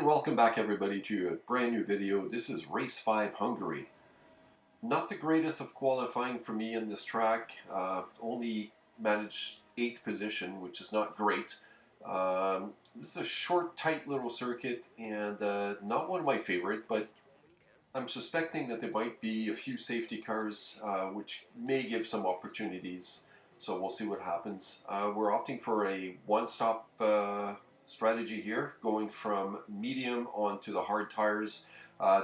And welcome back everybody to a brand new video. This is Race 5 Hungary. Not the greatest of qualifying for me in this track. Only managed 8th position, which is not great. This is a short, tight little circuit and not one of my favorite, but I'm suspecting that there might be a few safety cars which may give some opportunities. So we'll see what happens. We're opting for a one-stop strategy here, going from medium onto the hard tires.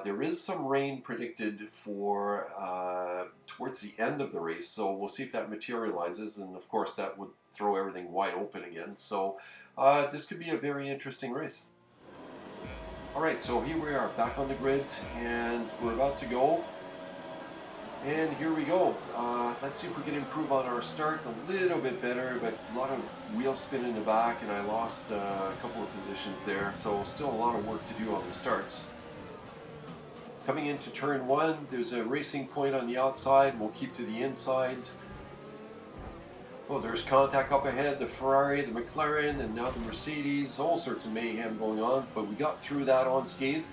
There is some rain predicted for towards the end of the race, so we'll see if that materializes, and of course that would throw everything wide open again. So this could be a very interesting race. Alright, so here we are back on the grid and we're about to go. And here we go. Let's see if we can improve on our start a little bit better, but a lot of wheel spin in the back and I lost a couple of positions there, so still a lot of work to do on the starts. Coming into turn 1, there's a racing point on the outside. We'll keep to the inside. Oh, there's contact up ahead, the Ferrari, the McLaren, and now the Mercedes. All sorts of mayhem going on, but we got through that unscathed.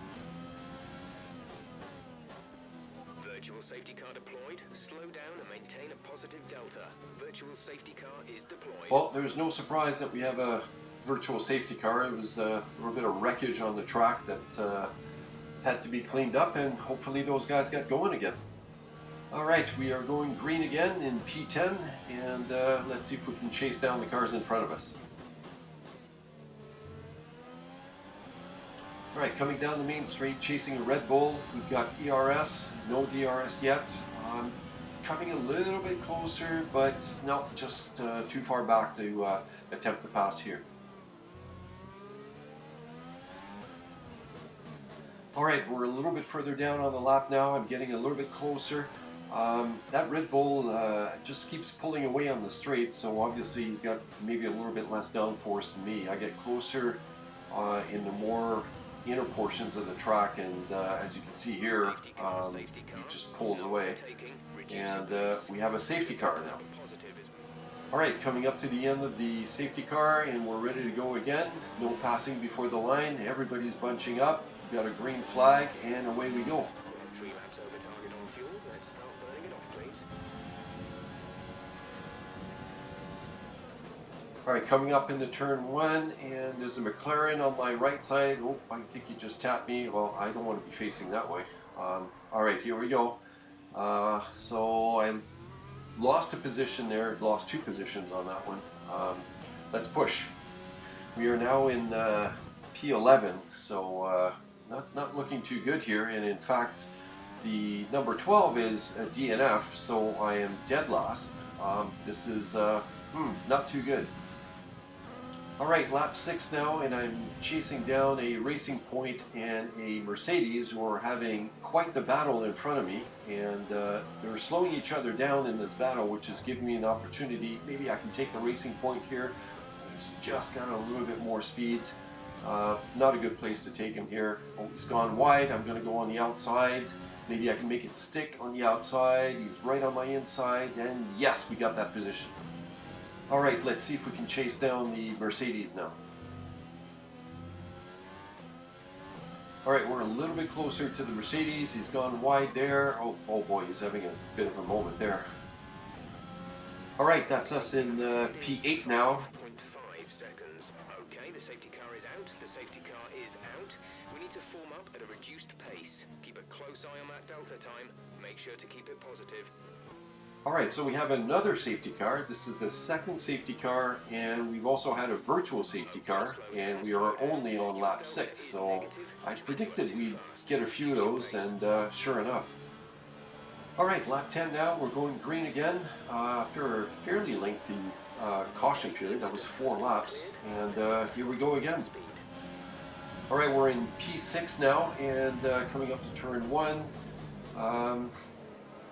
Virtual safety car deployed. Slow down and maintain a positive delta. Virtual safety car is deployed. Well, there's no surprise that we have a virtual safety car. It was a little bit of wreckage on the track that had to be cleaned up, and hopefully those guys got going again. Alright, we are going green again in P10, and let's see if we can chase down the cars in front of us. Alright, coming down the main street, chasing a Red Bull. We've got ERS, no DRS yet. Coming a little bit closer, but no, just too far back to attempt to pass here. Alright, we're a little bit further down on the lap now. I'm getting a little bit closer. That Red Bull just keeps pulling away on the straight, so obviously he's got maybe a little bit less downforce than me. I get closer in the more inner portions of the track, and as you can see here, he just pulls away, and we have a safety car now. Alright, coming up to the end of the safety car, and we're ready to go again. No passing before the line, everybody's bunching up. We've got a green flag, and away we go. 3 laps over target on fuel. Let's start burning it off, please. Alright, coming up into turn 1, and there's a McLaren on my right side. Oh, I think he just tapped me. Well, I don't want to be facing that way. Alright, here we go. So I lost a position there, lost 2 positions on that one. Let's push. We are now in P11, so not looking too good here, and in fact the number 12 is a DNF, so I am dead last. This is not too good. Alright, lap 6 now, and I'm chasing down a Racing Point and a Mercedes who are having quite the battle in front of me, and they're slowing each other down in this battle, which is giving me an opportunity. Maybe I can take the Racing Point here. He's just got a little bit more speed. Not a good place to take him here. Oh, he's gone wide. I'm going to go on the outside. Maybe I can make it stick on the outside. He's right on my inside, and yes, we got that position. Alright, let's see if we can chase down the Mercedes now. Alright, we're a little bit closer to the Mercedes. He's gone wide there. Oh boy, he's having a bit of a moment there. Alright, that's us in P8 now. 5 seconds. Okay, the safety car is out. The safety car is out. We need to form up at a reduced pace. Keep a close eye on that delta time. Make sure to keep it positive. Alright, so we have another safety car. This is the second safety car, and we've also had a virtual safety car, and we are only on lap 6, so I predicted we'd get a few of those, and sure enough. Alright, lap 10 now. We're going green again after a fairly lengthy caution period. That was 4 laps, and here we go again. Alright, we're in P6 now, and coming up to turn 1.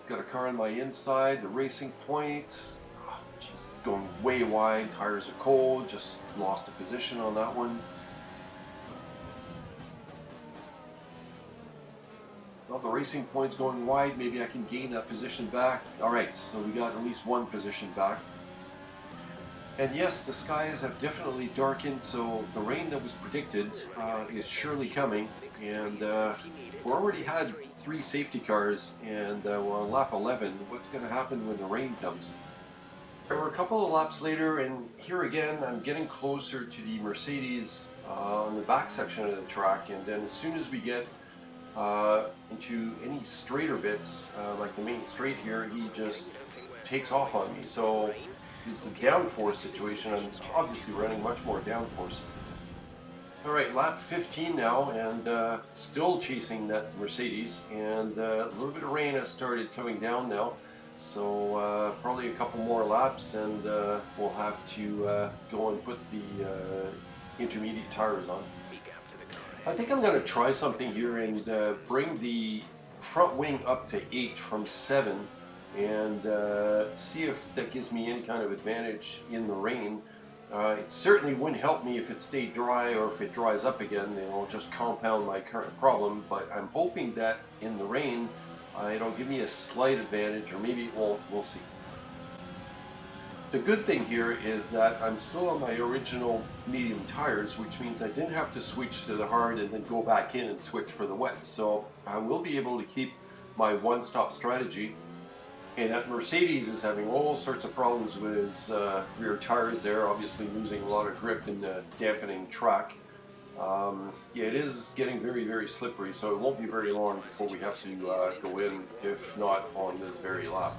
Got a car on my inside, the Racing Point. Oh, geez, going way wide, tires are cold, just lost a position on that one. Well, the Racing Point's going wide, maybe I can gain that position back. Alright, so we got at least 1 position back. And yes, the skies have definitely darkened, so the rain that was predicted is surely coming. And we already had 3 safety cars, and we're on lap 11. What's going to happen when the rain comes? We're a couple of laps later, and here again, I'm getting closer to the Mercedes on the back section of the track. And then as soon as we get into any straighter bits, like the main straight here, he just takes off on me. So it's a downforce situation. I'm obviously running much more downforce. Alright, lap 15 now, and still chasing that Mercedes, and a little bit of rain has started coming down now, so probably a couple more laps, and we'll have to go and put the intermediate tires on. I think I'm going to try something here and bring the front wing up to 8 from 7, and see if that gives me any kind of advantage in the rain. It certainly wouldn't help me if it stayed dry, or if it dries up again, it'll just compound my current problem, but I'm hoping that in the rain it'll give me a slight advantage, or maybe it won't, we'll see. The good thing here is that I'm still on my original medium tires, which means I didn't have to switch to the hard and then go back in and switch for the wet, so I will be able to keep my one-stop strategy. And that Mercedes is having all sorts of problems with his rear tires there, obviously losing a lot of grip in the dampening track. Yeah, it is getting very, very slippery, so it won't be very long before we have to go in, if not on this very lap.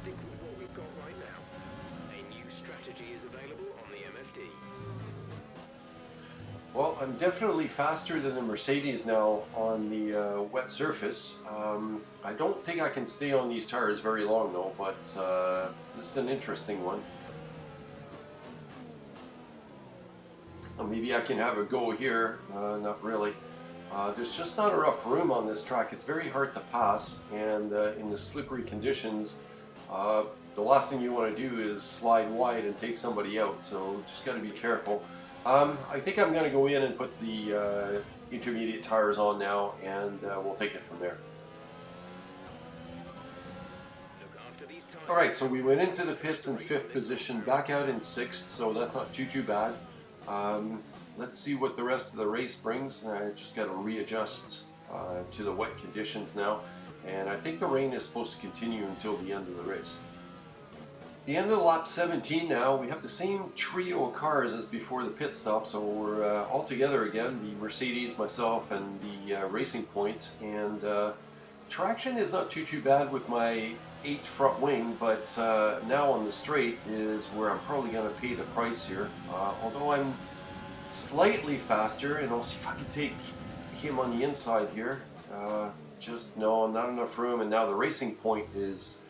Well, I'm definitely faster than the Mercedes now on the wet surface. I don't think I can stay on these tires very long though, but this is an interesting one. Maybe I can have a go here, not really. There's just not enough room on this track. It's very hard to pass, and in the slippery conditions, the last thing you want to do is slide wide and take somebody out, so just got to be careful. I think I'm going to go in and put the intermediate tires on now, and we'll take it from there. Alright, so we went into the pits in 5th position, back out in 6th, so that's not too bad. Let's see what the rest of the race brings. I just got to readjust to the wet conditions now, and I think the rain is supposed to continue until the end of the race. The end of lap 17 now, we have the same trio of cars as before the pit stop, so we're all together again, the Mercedes, myself, and the Racing Point, and traction is not too bad with my 8 front wing, but now on the straight is where I'm probably going to pay the price here, although I'm slightly faster, and I'll see if I can take him on the inside here. Just no, not enough room, and now the Racing Point is,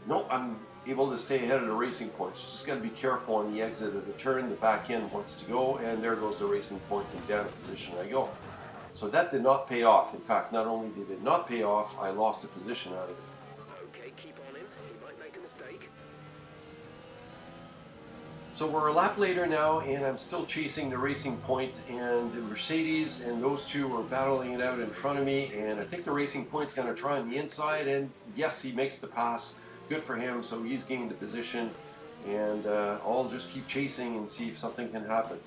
nope, I'm able to stay ahead of the Racing Point. Just got to be careful on the exit of the turn. The back end wants to go, and there goes the Racing Point, and down a position I go. So that did not pay off. In fact, not only did it not pay off, I lost a position out of it. Okay, keep on him. He might make a mistake. So we're a lap later now, and I'm still chasing the Racing Point and the Mercedes, and those two are battling it out in front of me, and I think the Racing Point's going to try on the inside, and yes, he makes the pass. Good for him, so he's gained the position, and I'll just keep chasing and see if something can happen.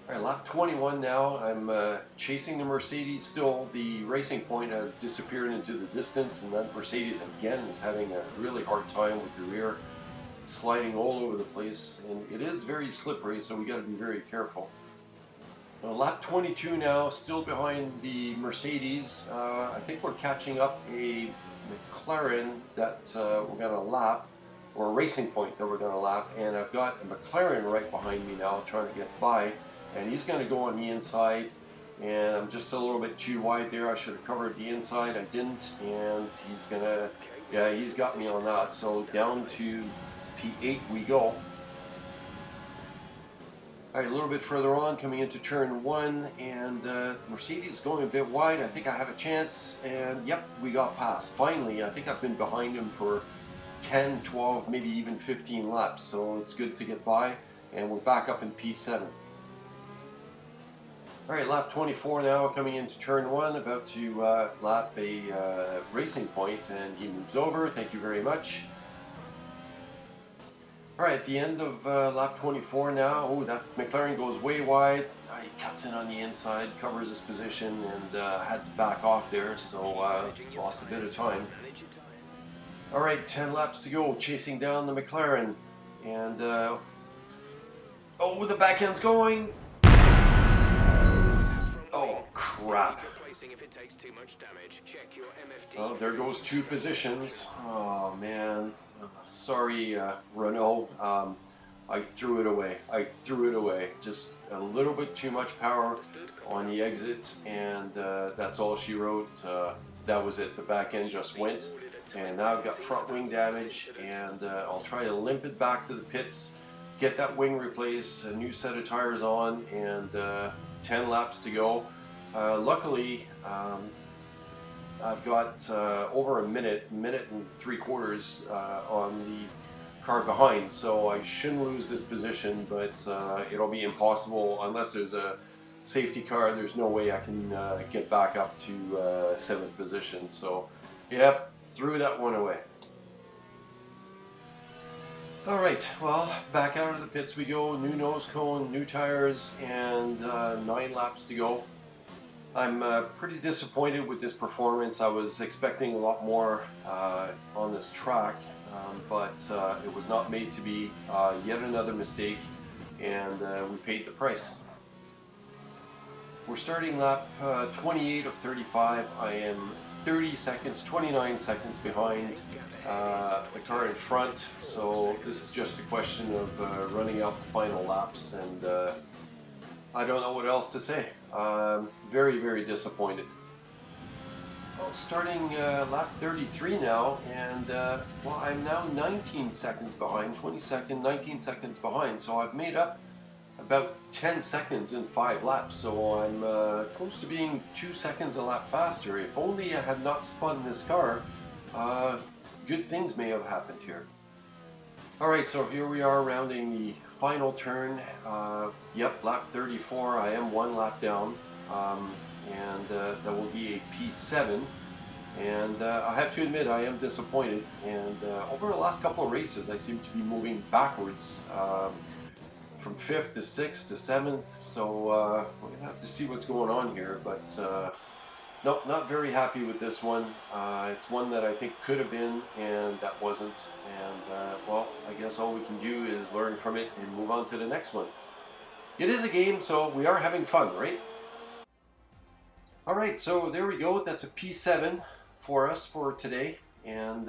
Alright, lap 21 now. I'm chasing the Mercedes still. The Racing Point has disappeared into the distance, and that Mercedes again is having a really hard time with the rear, sliding all over the place, and it is very slippery, so we got to be very careful. Lap 22 now, still behind the Mercedes. I think we're catching up a McLaren that we're going to lap, or a Racing Point that we're going to lap, and I've got a McLaren right behind me now trying to get by, and he's going to go on the inside, and I'm just a little bit too wide there. I should have covered the inside, I didn't, and he's going to, yeah, he's got me on that, so down to P8 we go. Alright, a little bit further on, coming into turn 1, and Mercedes going a bit wide. I think I have a chance, and yep, we got past. Finally, I think I've been behind him for 10, 12, maybe even 15 laps, so it's good to get by, and we're back up in P7. Alright, lap 24 now, coming into turn 1, about to lap a Racing Point, and he moves over. Thank you very much. Alright, at the end of lap 24 now. Oh, that McLaren goes way wide. He cuts in on the inside, covers his position, and had to back off there, so lost a bit of time. Alright, 10 laps to go, chasing down the McLaren. And, oh, the back end's going. Oh, crap. Oh, there goes 2 positions. Oh, man. Sorry, Renault. I threw it away. Just a little bit too much power on the exit, and that's all she wrote. That was it. The back end just went, and now I've got front wing damage, and I'll try to limp it back to the pits, get that wing replaced, a new set of tires on, and 10 laps to go. Luckily, I've got over a minute and 3/4 on the car behind, so I shouldn't lose this position, but it'll be impossible unless there's a safety car. There's no way I can get back up to 7th position, so yep, threw that one away. Alright, well, back out of the pits we go. New nose cone, new tires, and 9 laps to go. I'm pretty disappointed with this performance. I was expecting a lot more on this track, but it was not made to be. Yet another mistake, and we paid the price. We're starting lap 28 of 35. I am 29 seconds behind the car in front, so this is just a question of running out the final laps, and I don't know what else to say. Very, very disappointed. Well, starting lap 33 now, and well, I'm now 19 seconds behind, 19 seconds behind, so I've made up about 10 seconds in 5 laps, so I'm close to being 2 seconds a lap faster. If only I had not spun this car, good things may have happened here. Alright, so here we are rounding the final turn. Yep, lap 34, I am 1 lap down, and that will be a P7, and I have to admit I am disappointed, and over the last couple of races I seem to be moving backwards, from 5th to 6th to 7th, so we're going to have to see what's going on here, but no, not very happy with this one. It's one that I think could have been, and that wasn't, and well, I guess all we can do is learn from it and move on to the next one. It is a game, so we are having fun, right? Alright, so there we go. That's a P7 for us for today, and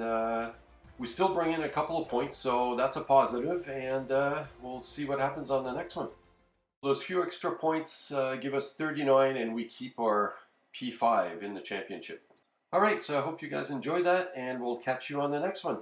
we still bring in a couple of points, so that's a positive, and we'll see what happens on the next one. Those few extra points give us 39, and we keep our P5 in the championship. Alright, so I hope you guys enjoyed that, and we'll catch you on the next one.